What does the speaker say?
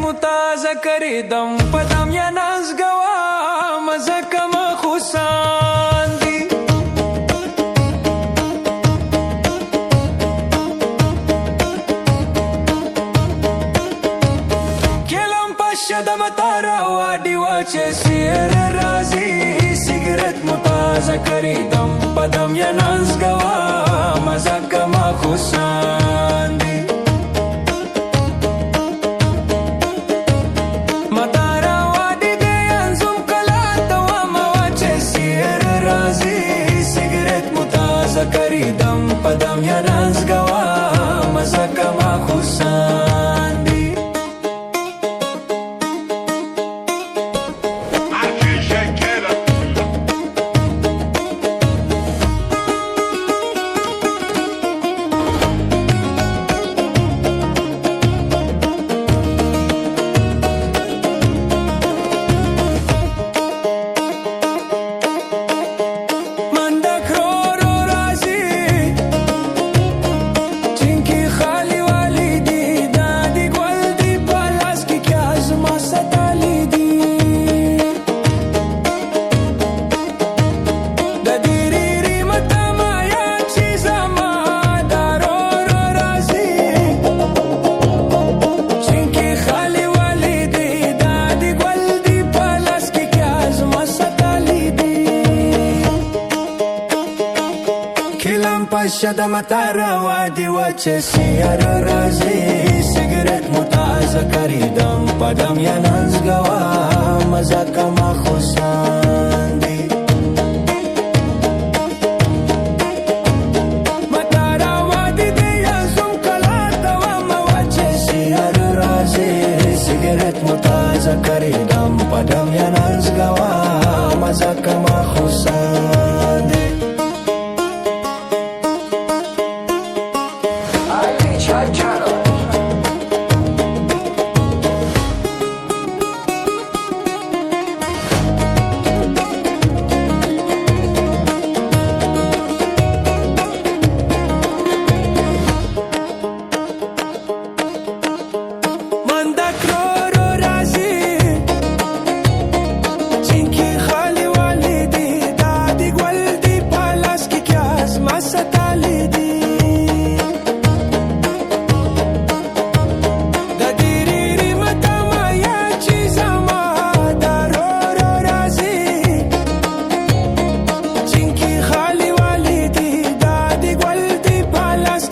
متازه کری دم پدم یا نازگوا مزه کما خوساندی کلم پشدم تارا وادی وچه سیر رازی سیگرت متازه کری دم پدم یا نازگوا مزه کما خوساندی کریدم پدم یا نازگوا مزه کما خوساندی پشدم تارا وادی وچه سیر رازی سیگرت متازه کریدم پدم یا نازگوا مزه کما خوساندی متارا وادی دیازم کلا دوام وچه سیر رازی سیگرت متازه کریدم پدم یا نازگوا مزه کما خوساندی Las